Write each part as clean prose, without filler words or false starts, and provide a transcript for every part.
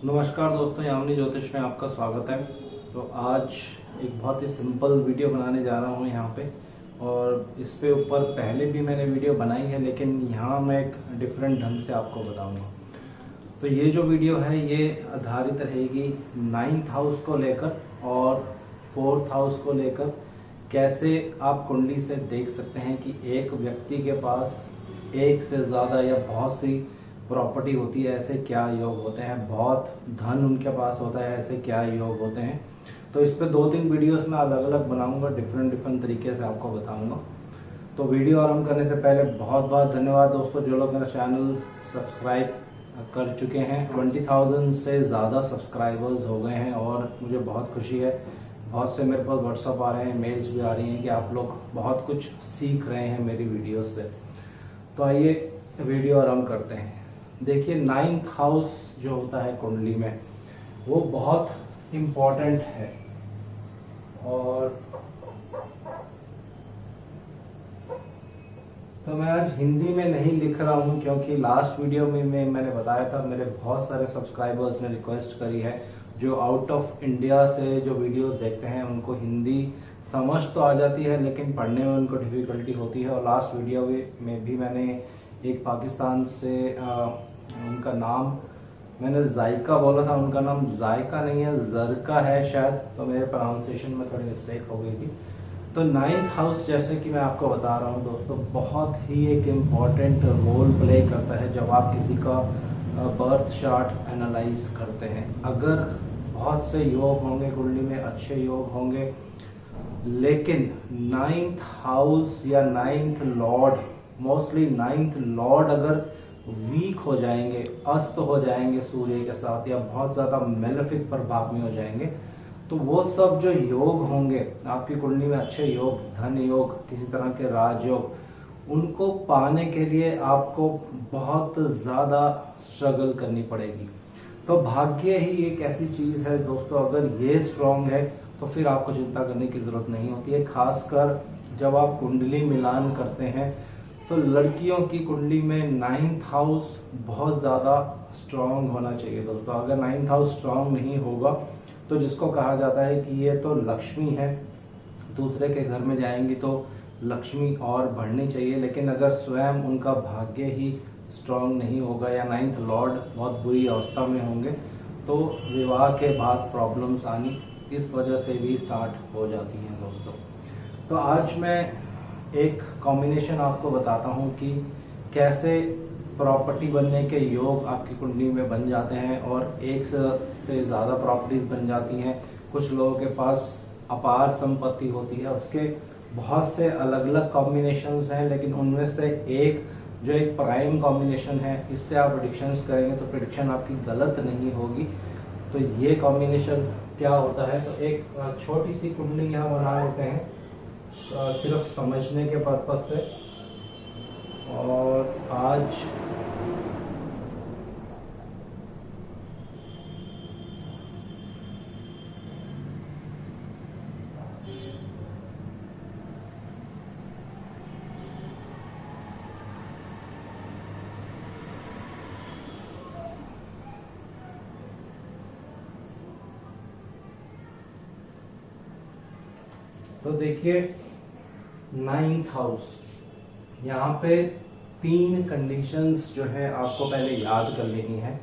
नमस्कार दोस्तों, यामिनी ज्योतिष में आपका स्वागत है। तो आज एक बहुत ही सिंपल वीडियो बनाने जा रहा हूँ यहाँ पे, और इस पे ऊपर पहले भी मैंने वीडियो बनाई है, लेकिन यहाँ मैं एक डिफरेंट ढंग से आपको बताऊँगा। तो ये जो वीडियो है ये आधारित रहेगी 9th हाउस को लेकर और 4th हाउस को लेकर। कैसे आप कुंडली से देख सकते हैं कि एक व्यक्ति के पास एक से ज़्यादा या बहुत सी प्रॉपर्टी होती है, ऐसे क्या योग होते हैं, बहुत धन उनके पास होता है, ऐसे क्या योग होते हैं। तो इस पे 2-3 वीडियोस में अलग अलग बनाऊंगा, डिफरेंट तरीके से आपको बताऊंगा। तो वीडियो आरंभ करने से पहले बहुत बहुत धन्यवाद दोस्तों, जो लोग मेरा चैनल सब्सक्राइब कर चुके हैं। 20,000 से ज़्यादा सब्सक्राइबर्स हो गए हैं और मुझे बहुत खुशी है। बहुत से मेरे पास व्हाट्सअप आ रहे हैं, मेल्स भी आ रही हैं कि आप लोग बहुत कुछ सीख रहे हैं मेरी वीडियोस से। तो आइए वीडियो आरंभ करते हैं। देखिए, 9th हाउस जो होता है कुंडली में वो बहुत इम्पोर्टेंट है। और तो मैं आज हिंदी में नहीं लिख रहा हूँ, क्योंकि लास्ट वीडियो में मैंने बताया था, मेरे बहुत सारे सब्सक्राइबर्स ने रिक्वेस्ट करी है जो आउट ऑफ इंडिया से जो वीडियोस देखते हैं उनको हिंदी समझ तो आ जाती है लेकिन पढ़ने में उनको डिफिकल्टी होती है। और लास्ट वीडियो में भी मैंने एक पाकिस्तान से उनका नाम मैंने जायका बोला था, उनका नाम जायका नहीं है, जरका है शायद, तो मेरे प्रोनाउंसिएशन में थोड़ी मिस्टेक हो गई थी। तो 9th हाउस, जैसे कि मैं आपको बता रहा हूँ दोस्तों, बहुत ही एक इम्पॉर्टेंट रोल प्ले करता है जब आप किसी का बर्थ चार्ट एनालाइज करते हैं। अगर बहुत से योग होंगे कुंडली में, अच्छे योग होंगे, लेकिन 9th हाउस या 9th Lord, mostly 9th Lord अगर वीक हो जाएंगे, अस्त हो जाएंगे सूर्य के साथ, या बहुत ज्यादा मेलेफिक प्रभाव में हो जाएंगे, तो वो सब जो योग होंगे आपकी कुंडली में, अच्छे योग, धन योग, किसी तरह के राजयोग, उनको पाने के लिए आपको बहुत ज्यादा स्ट्रगल करनी पड़ेगी। तो भाग्य ही एक ऐसी चीज है दोस्तों, अगर ये स्ट्रांग है तो फिर आपको चिंता करने की जरूरत नहीं होती है। खासकर जब आप कुंडली मिलान करते हैं तो लड़कियों की कुंडली में 9th हाउस बहुत ज़्यादा स्ट्रांग होना चाहिए दोस्तों। अगर 9th हाउस स्ट्रांग नहीं होगा तो जिसको कहा जाता है कि ये तो लक्ष्मी है, दूसरे के घर में जाएंगी तो लक्ष्मी और बढ़नी चाहिए, लेकिन अगर स्वयं उनका भाग्य ही स्ट्रांग नहीं होगा या 9th लॉर्ड बहुत बुरी अवस्था में होंगे तो विवाह के बाद प्रॉब्लम्स आनी इस वजह से भी स्टार्ट हो जाती हैं दोस्तों। तो आज मैं एक कॉम्बिनेशन आपको बताता हूँ कि कैसे प्रॉपर्टी बनने के योग आपकी कुंडली में बन जाते हैं और एक से ज़्यादा प्रॉपर्टीज बन जाती हैं। कुछ लोगों के पास अपार संपत्ति होती है, उसके बहुत से अलग अलग कॉम्बिनेशंस हैं, लेकिन उनमें से एक जो एक प्राइम कॉम्बिनेशन है, इससे आप प्रेडिक्शंस करेंगे तो प्रेडिक्शन आपकी गलत नहीं होगी। तो ये कॉम्बिनेशन क्या होता है, तो एक छोटी सी कुंडली यहाँ बना लेते हैं सिर्फ समझने के पर्पज से। और आज तो देखिए 9th हाउस, यहाँ पे 3 कंडीशंस जो है आपको पहले याद कर लेनी है।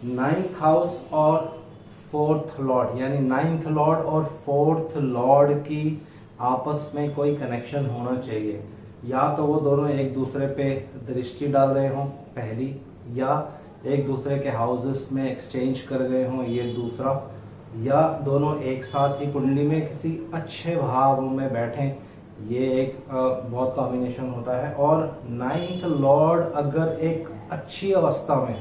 9th हाउस और 4th लॉर्ड, यानी 9th लॉर्ड और 4th लॉर्ड की आपस में कोई कनेक्शन होना चाहिए। या तो वो दोनों एक दूसरे पे दृष्टि डाल रहे हों पहली, या एक दूसरे के हाउसेस में एक्सचेंज कर गए हों, ये दूसरा, या दोनों एक साथ ही कुंडली में किसी अच्छे भाव में बैठें, ये एक बहुत कॉम्बिनेशन होता है। और 9th लॉर्ड अगर एक अच्छी अवस्था में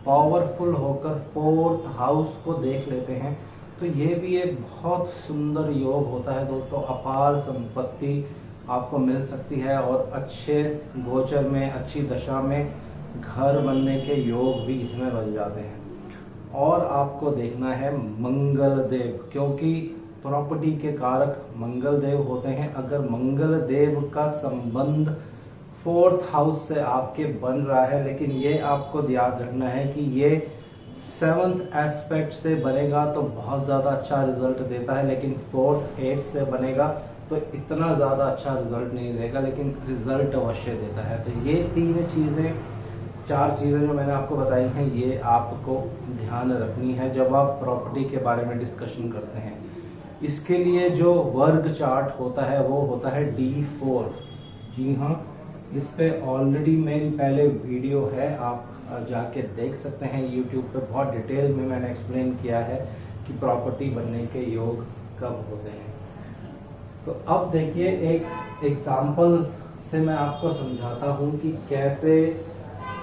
पावरफुल होकर 4th हाउस को देख लेते हैं तो ये भी एक बहुत सुंदर योग होता है दोस्तों। अपार संपत्ति आपको मिल सकती है और अच्छे गोचर में, अच्छी दशा में घर बनने के योग भी इसमें बन जाते हैं। और आपको देखना है मंगल देव, क्योंकि प्रॉपर्टी के कारक मंगल देव होते हैं। अगर मंगल देव का संबंध 4th हाउस से आपके बन रहा है, लेकिन ये आपको याद रखना है कि ये 7th एस्पेक्ट से बनेगा तो बहुत ज़्यादा अच्छा रिजल्ट देता है, लेकिन 4th 8th से बनेगा तो इतना ज़्यादा अच्छा रिजल्ट नहीं देगा, लेकिन रिजल्ट अवश्य देता है। तो ये 4 चीज़ें जो मैंने आपको बताई हैं, ये आपको ध्यान रखनी है जब आप प्रॉपर्टी के बारे में डिस्कशन करते हैं। इसके लिए जो वर्ग चार्ट होता है वो होता है D4। जी हाँ, इस पे ऑलरेडी मेरी पहले वीडियो है, आप जाके देख सकते हैं यूट्यूब पे। बहुत डिटेल में मैंने एक्सप्लेन किया है कि प्रॉपर्टी बनने के योग कब होते हैं। तो अब देखिए, एक एग्जाम्पल से मैं आपको समझाता हूँ कि कैसे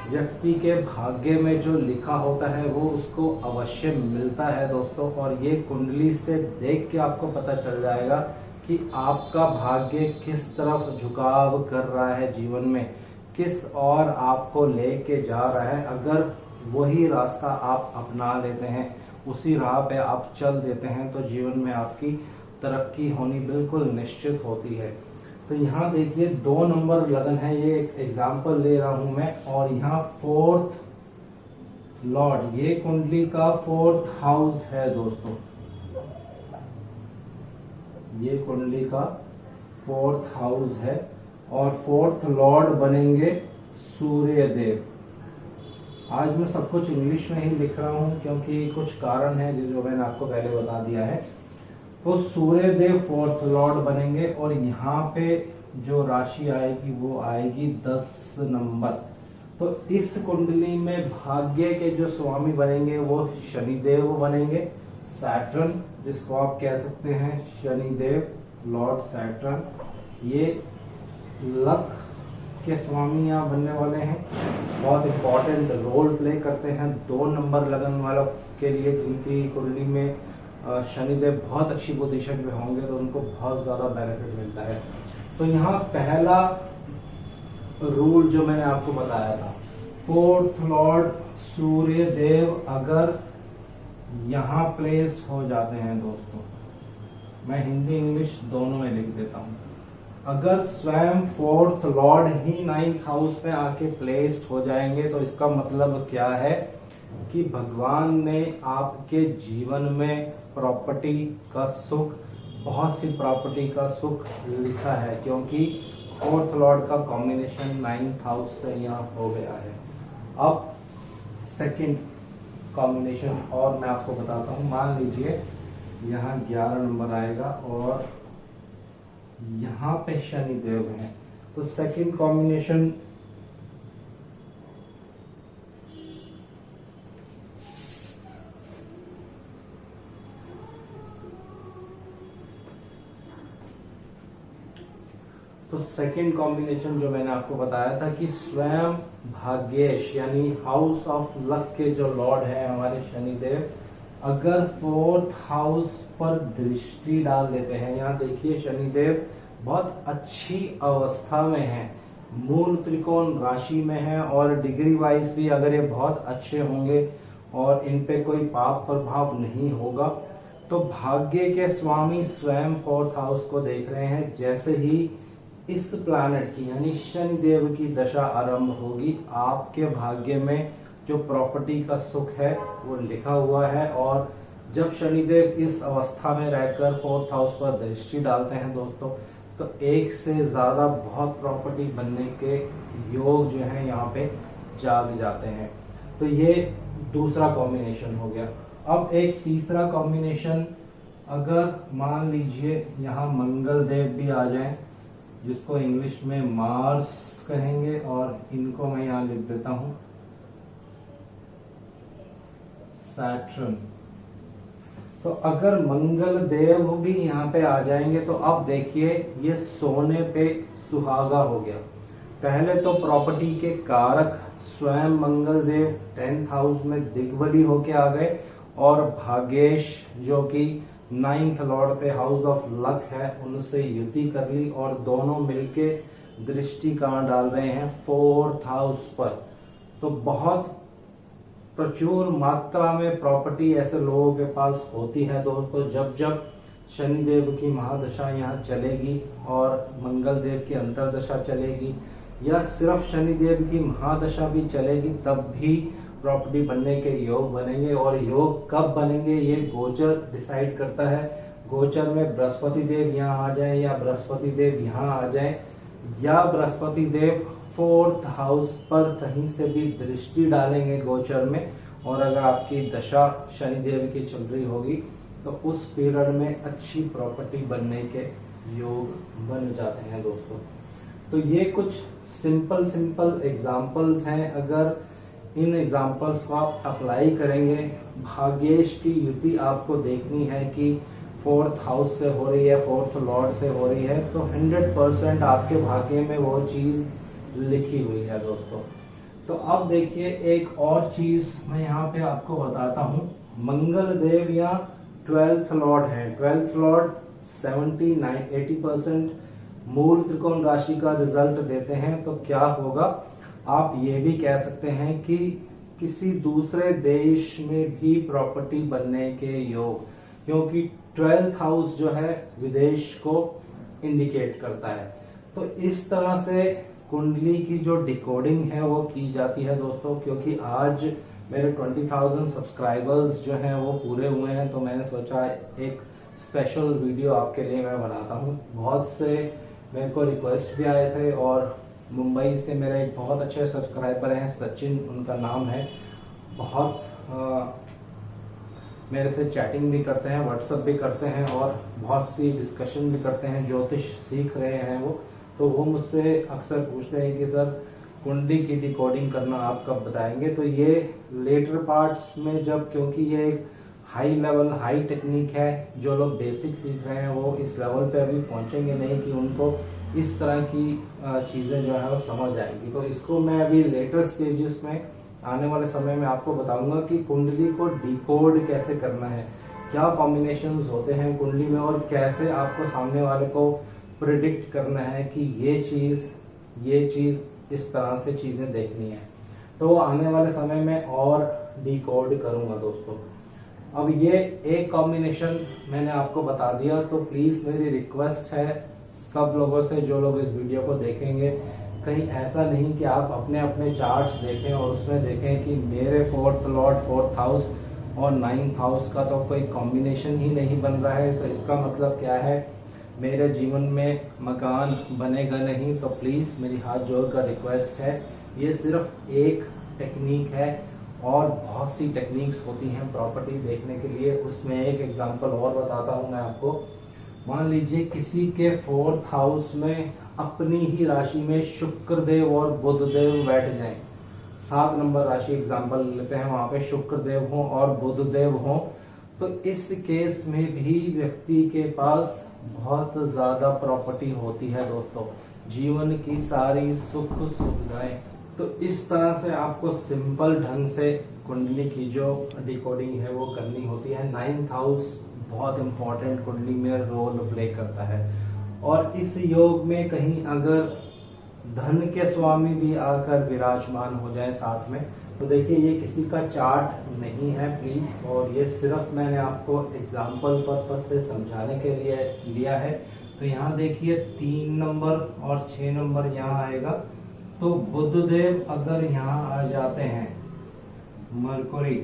व्यक्ति के भाग्य में जो लिखा होता है वो उसको अवश्य मिलता है दोस्तों। और ये कुंडली से देख के आपको पता चल जाएगा कि आपका भाग्य किस तरफ झुकाव कर रहा है जीवन में, किस और आपको लेके जा रहा है। अगर वही रास्ता आप अपना लेते हैं, उसी राह पे आप चल देते हैं, तो जीवन में आपकी तरक्की होनी बिल्कुल निश्चित होती है। तो यहाँ देखिए 2 नंबर लगन है, ये एक एग्जाम्पल ले रहा हूं मैं। और यहाँ 4th लॉर्ड, ये कुंडली का 4th हाउस है दोस्तों। ये कुंडली का 4th हाउस है और 4th लॉर्ड बनेंगे सूर्य देव। आज मैं सब कुछ इंग्लिश में ही लिख रहा हूं क्योंकि कुछ कारण है जो मैंने आपको पहले बता दिया है। तो सूर्य देव 4th लॉर्ड बनेंगे और यहाँ पे जो राशि आएगी वो आएगी 10 नंबर। तो इस कुंडली में भाग्य के जो स्वामी बनेंगे वो शनिदेव बनेंगे, सैटर्न, जिसको आप कह सकते हैं शनिदेव, लॉर्ड सैटर्न। ये लक के स्वामी यहाँ बनने वाले हैं, बहुत इंपॉर्टेंट रोल प्ले करते हैं 2 नंबर लगन वालों के लिए, जिनकी कुंडली में शनिदेव बहुत अच्छी पोजीशन पे होंगे तो उनको बहुत ज्यादा बेनिफिट मिलता है। तो यहाँ पहला रूल जो मैंने आपको बताया था, 4th लॉर्ड सूर्य देव अगर यहाँ प्लेस्ड हो जाते हैं दोस्तों, मैं हिंदी इंग्लिश दोनों में लिख देता हूँ। अगर स्वयं 4th लॉर्ड ही 9th हाउस पे आके प्लेस्ड हो जाएंगे तो इसका मतलब क्या है कि भगवान ने आपके जीवन में प्रॉपर्टी का सुख, बहुत सी प्रॉपर्टी का सुख लिखा है, क्योंकि 4th लॉर्ड का कॉम्बिनेशन 9th हाउस से यहाँ हो गया है। अब सेकंड कॉम्बिनेशन और मैं आपको बताता हूँ। मान लीजिए यहाँ 11 नंबर आएगा और यहाँ पे शनि देव है, तो सेकंड कॉम्बिनेशन जो मैंने आपको बताया था कि स्वयं भाग्येश यानी हाउस ऑफ लक के जो लॉर्ड है हमारे शनिदेव, अगर 4th हाउस पर दृष्टि डाल देते हैं। यहाँ देखिए शनिदेव बहुत अच्छी अवस्था में है, मूल त्रिकोण राशि में है और डिग्री वाइज भी अगर ये बहुत अच्छे होंगे और इन पे कोई पाप प्रभाव नहीं होगा, तो भाग्य के स्वामी स्वयं 4th हाउस को देख रहे हैं। जैसे ही इस प्लैनेट की यानी शनिदेव की दशा आरंभ होगी, आपके भाग्य में जो प्रॉपर्टी का सुख है वो लिखा हुआ है। और जब शनिदेव इस अवस्था में रहकर 4th हाउस पर दृष्टि डालते हैं दोस्तों, तो एक से ज्यादा बहुत प्रॉपर्टी बनने के योग जो है यहाँ पे जाग जाते हैं। तो ये दूसरा कॉम्बिनेशन हो गया। अब एक तीसरा कॉम्बिनेशन, अगर मान लीजिए यहाँ मंगल देव भी आ जाएं, जिसको इंग्लिश में मार्स कहेंगे, और इनको मैं यहाँ लिख देता हूं सैटर्न। तो अगर मंगल देव भी यहाँ पे आ जाएंगे तो अब देखिए ये सोने पे सुहागा हो गया। पहले तो प्रॉपर्टी के कारक स्वयं मंगल देव 10th हाउस में दिग्बली होके आ गए और भाग्येश जो कि 9th लॉर्ड पे हाउस ऑफ लक है उनसे युति कर ली और दोनों मिलके दृष्टि कहाँ डाल रहे हैं 4th हाउस पर। तो बहुत प्रचुर मात्रा में प्रॉपर्टी ऐसे लोगों के पास होती है दोस्तों। जब जब शनिदेव की महादशा यहाँ चलेगी और मंगल देव की अंतरदशा चलेगी या सिर्फ शनिदेव की महादशा भी चलेगी, तब भी प्रॉपर्टी बनने के योग बनेंगे। और योग कब बनेंगे ये गोचर डिसाइड करता है। गोचर में बृहस्पति देव यहाँ आ जाए या बृहस्पति देव यहाँ आ जाए या बृहस्पति देव 4th हाउस पर कहीं से भी दृष्टि डालेंगे गोचर में, और अगर आपकी दशा शनि देव की चल रही होगी तो उस पीरियड में अच्छी प्रॉपर्टी बनने के योग बन जाते हैं दोस्तों। तो ये कुछ सिंपल एग्जांपल्स हैं। अगर इन एग्जांपल्स को आप अप्लाई करेंगे, भाग्येश की युति आपको देखनी है कि 4th हाउस से हो रही है, 4th लॉर्ड से हो रही है, तो 100% आपके भाग्य में वो चीज लिखी हुई है दोस्तों। तो अब देखिए एक और चीज मैं यहाँ पे आपको बताता हूँ। मंगल देव या 12th लॉर्ड है। 12th लॉर्ड 79-80% मूल त्रिकोण राशि का रिजल्ट देते हैं। तो क्या होगा, आप ये भी कह सकते हैं कि किसी दूसरे देश में भी प्रॉपर्टी बनने के योग, क्योंकि 12th हाउस जो है विदेश को इंडिकेट करता है। तो इस तरह से कुंडली की जो डिकोडिंग है वो की जाती है दोस्तों। क्योंकि आज मेरे 20,000 सब्सक्राइबर्स जो हैं वो पूरे हुए हैं, तो मैंने सोचा एक स्पेशल वीडियो आपके लिए मैं बनाता हूँ। बहुत से मेरे को रिक्वेस्ट भी आए थे, और मुंबई से मेरे एक बहुत अच्छे सब्सक्राइबर हैं, सचिन उनका नाम है। बहुत मेरे से चैटिंग भी करते हैं, व्हाट्सएप भी करते हैं, और बहुत सी डिस्कशन भी करते हैं। ज्योतिष सीख रहे हैं वो, तो वो मुझसे अक्सर पूछते हैं कि सर कुंडली की डिकोडिंग करना आप कब बताएंगे। तो ये लेटर पार्ट्स में जब, क्योंकि ये एक हाई लेवल हाई टेक्निक है, जो लोग बेसिक सीख रहे हैं वो इस लेवल पे अभी पहुंचेंगे नहीं कि उनको इस तरह की चीजें जो है वो समझ आएंगी। तो इसको मैं अभी लेटर स्टेजेस में आने वाले समय में आपको बताऊंगा कि कुंडली को डिकोड कैसे करना है, क्या कॉम्बिनेशंस होते हैं कुंडली में, और कैसे आपको सामने वाले को प्रिडिक्ट करना है कि ये चीज इस तरह से चीजें देखनी है। तो आने वाले समय में और डिकोड करूंगा दोस्तों। अब ये एक कॉम्बिनेशन मैंने आपको बता दिया, तो प्लीज मेरी रिक्वेस्ट है सब लोगों से, जो लोग इस वीडियो को देखेंगे, कहीं ऐसा नहीं कि आप अपने अपने चार्ट्स देखें और उसमें देखें कि मेरे 4th लॉर्ड 4th हाउस और 9th हाउस का तो कोई कॉम्बिनेशन ही नहीं बन रहा है। तो इसका मतलब क्या है, मेरे जीवन में मकान बनेगा नहीं। तो प्लीज मेरी हाथ जोड़कर रिक्वेस्ट है, ये सिर्फ एक टेक्निक है, और बहुत सी टेक्निक्स होती हैं प्रॉपर्टी देखने के लिए। उसमें एक एग्जांपल और बताता हूं मैं आपको। मान लीजिए किसी के 4th हाउस में अपनी ही राशि में शुक्र देव और बुध देव बैठ जाएं। 7 नंबर राशि एग्जांपल लेते हैं, वहां पे शुक्र देव हो और बुध देव हो, तो इस केस में भी व्यक्ति के पास बहुत ज्यादा प्रॉपर्टी होती है दोस्तों, जीवन की सारी सुख सुविधाएं। तो इस तरह से आपको सिंपल ढंग से कुंडली की जो डिकोडिंग है वो करनी होती है। 9th हाउस बहुत इंपॉर्टेंट कुंडली में रोल प्ले करता है। और इस योग में कहीं अगर धन के स्वामी भी आकर विराजमान हो जाए साथ में, तो देखिए ये किसी का चार्ट नहीं है प्लीज, और ये सिर्फ मैंने आपको एग्जाम्पल पर्पज से समझाने के लिए लिया है। तो यहाँ देखिए 3 नंबर और 6 नंबर यहाँ आएगा। तो बुध देव अगर यहाँ आ जाते हैं, मरकुरी,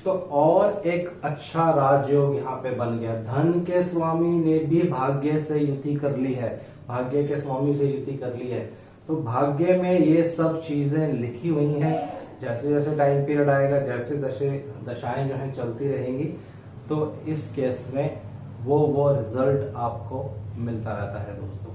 तो और एक अच्छा राजयोग यहाँ पे बन गया। धन के स्वामी ने भी भाग्य से युति कर ली है, भाग्य के स्वामी से युति कर ली है। तो भाग्य में ये सब चीजें लिखी हुई हैं। जैसे जैसे टाइम पीरियड आएगा, जैसे दशाएं जो हैं चलती रहेंगी, तो इस केस में वो रिजल्ट आपको मिलता रहता है दोस्तों।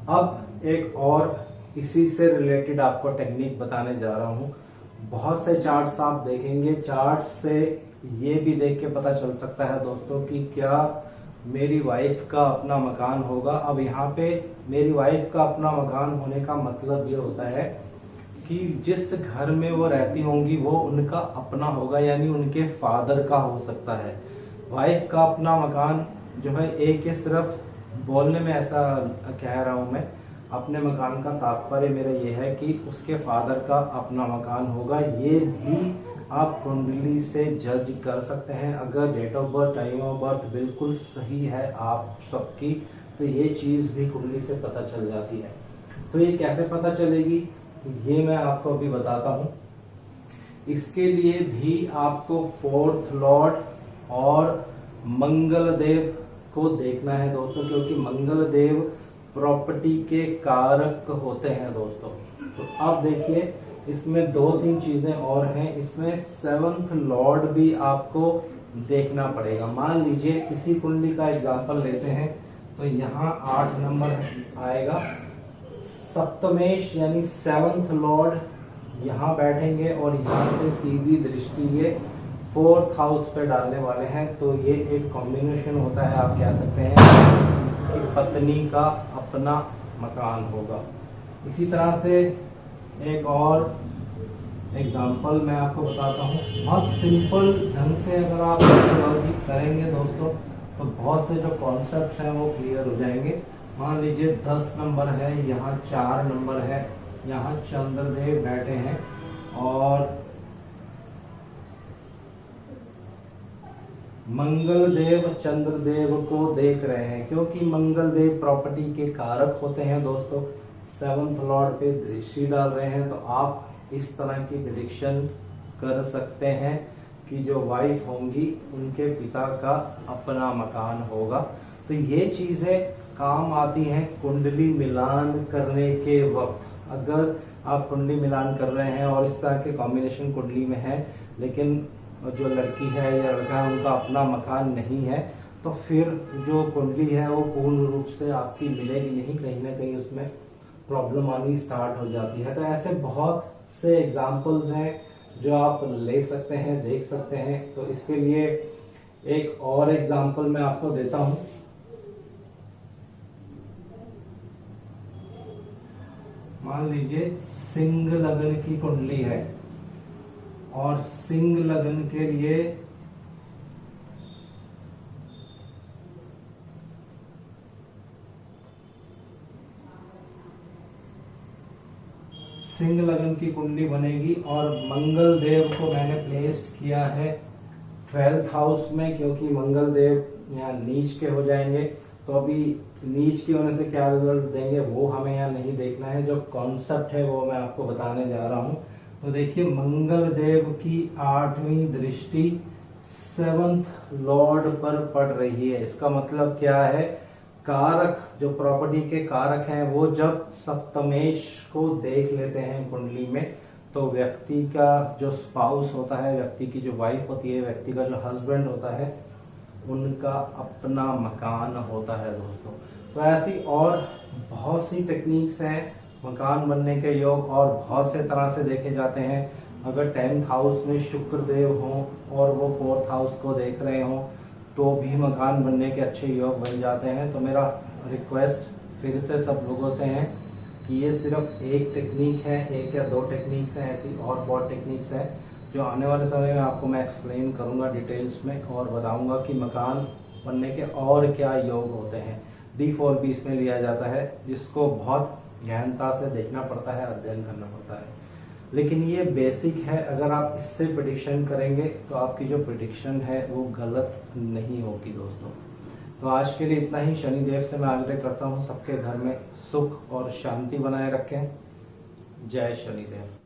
अब एक और इसी से रिलेटेड आपको टेक्निक बताने जा रहा हूँ। बहुत से चार्ट्स आप देखेंगे, चार्ट्स से ये भी देख के पता चल सकता है दोस्तों कि क्या मेरी वाइफ का अपना मकान होगा। अब यहाँ पे मेरी वाइफ का अपना मकान होने का मतलब ये होता है कि जिस घर में वो रहती होंगी वो उनका अपना होगा, यानी उनके फादर का हो सकता है। वाइफ का अपना मकान जो है, एक सिर्फ बोलने में ऐसा कह रहा हूं मैं, अपने मकान का तात्पर्य मेरा ये है कि उसके फादर का अपना मकान होगा। ये भी आप कुंडली से जज कर सकते हैं। अगर date of birth, time of birth बिल्कुल सही है आप सबकी, तो ये चीज भी कुंडली से पता चल जाती है। तो ये कैसे पता चलेगी, ये मैं आपको अभी बताता हूँ। इसके लिए भी आपको फोर्थ लॉर्ड और मंगल देव को देखना है दोस्तों, क्योंकि मंगल देव प्रॉपर्टी के कारक होते हैं दोस्तों। तो अब देखिए इसमें 2-3 चीजें और हैं। इसमें 7th लॉर्ड भी आपको देखना पड़ेगा। मान लीजिए किसी कुंडली का एग्जांपल लेते हैं, तो यहाँ 8 नंबर आएगा। सप्तमेश यानी 7th लॉर्ड यहाँ बैठेंगे और यहाँ से सीधी दृष्टि ये 4th हाउस पे डालने वाले हैं। तो ये एक कॉम्बिनेशन होता है, आप कह सकते हैं कि पत्नी का अपना मकान होगा। इसी तरह से एक और एग्जाम्पल मैं आपको बताता हूँ। बहुत सिंपल ढंग से अगर आप एस्ट्रोलॉजी करेंगे दोस्तों, तो बहुत से जो कॉन्सेप्ट्स हैं वो क्लियर हो जाएंगे। मान लीजिए 10 नंबर है, यहाँ 4 नंबर है, यहाँ चंद्रदेव बैठे हैं और मंगल देव चंद्रदेव को देख रहे हैं, क्योंकि मंगल देव प्रॉपर्टी के कारक होते हैं दोस्तों। 7th लॉर्ड पे दृष्टि डाल रहे हैं, तो आप इस तरह की प्रेडिक्शन कर सकते हैं कि जो वाइफ होंगी उनके पिता का अपना मकान होगा। तो ये चीजें काम आती हैं कुंडली मिलान करने के वक्त। अगर आप कुंडली मिलान कर रहे हैं और इस तरह के कॉम्बिनेशन कुंडली में है, लेकिन जो लड़की है या लड़का है उनका अपना मकान नहीं है, तो फिर जो कुंडली है वो पूर्ण रूप से आपकी मिलेगी नहीं, कहीं ना कहीं उसमें प्रॉब्लम आनी स्टार्ट हो जाती है। तो ऐसे बहुत से एग्जाम्पल्स हैं जो आप ले सकते हैं, देख सकते हैं। तो इसके लिए एक और एग्जाम्पल मैं आपको देता हूं। मान लीजिए सिंह लग्न की कुंडली है और सिंह लग्न के लिए सिंह लग्न की कुंडली बनेगी और मंगल देव को मैंने प्लेस्ड किया है 12th हाउस में, क्योंकि मंगल देव यहाँ नीच के हो जाएंगे। तो अभी नीच के होने से क्या रिजल्ट देंगे वो हमें यहाँ नहीं देखना है, जो कॉन्सेप्ट है वो मैं आपको बताने जा रहा हूँ। तो देखिए मंगल देव की 8वीं दृष्टि 7th लॉर्ड पर पड़ रही है। इसका मतलब क्या है, कारक जो प्रॉपर्टी के कारक हैं वो जब सप्तमेश को देख लेते हैं कुंडली में, तो व्यक्ति का जो स्पाउस होता है, व्यक्ति की जो वाइफ होती है, व्यक्ति का जो हस्बैंड होता है, उनका अपना मकान होता है दोस्तों। तो ऐसी और बहुत सी टेक्निक्स हैं मकान बनने के योग, और बहुत से तरह से देखे जाते हैं। अगर 10th हाउस में शुक्र देव हों और वो 4th हाउस को देख रहे हों, तो भी मकान बनने के अच्छे योग बन जाते हैं। तो मेरा रिक्वेस्ट फिर से सब लोगों से है कि ये सिर्फ एक टेक्निक है, 1 या 2 टेक्निक्स हैं, ऐसी और बहुत टेक्निक्स हैं जो आने वाले समय में आपको मैं एक्सप्लेन करूंगा डिटेल्स में, और बताऊंगा कि मकान बनने के और क्या योग होते हैं। D4 भी इसमें लिया जाता है, जिसको बहुत गहनता से देखना पड़ता है, अध्ययन करना पड़ता है। लेकिन ये बेसिक है, अगर आप इससे प्रेडिक्शन करेंगे तो आपकी जो प्रेडिक्शन है वो गलत नहीं होगी दोस्तों। तो आज के लिए इतना ही। शनिदेव से मैं आग्रह करता हूँ सबके घर में सुख और शांति बनाए रखें। जय शनिदेव।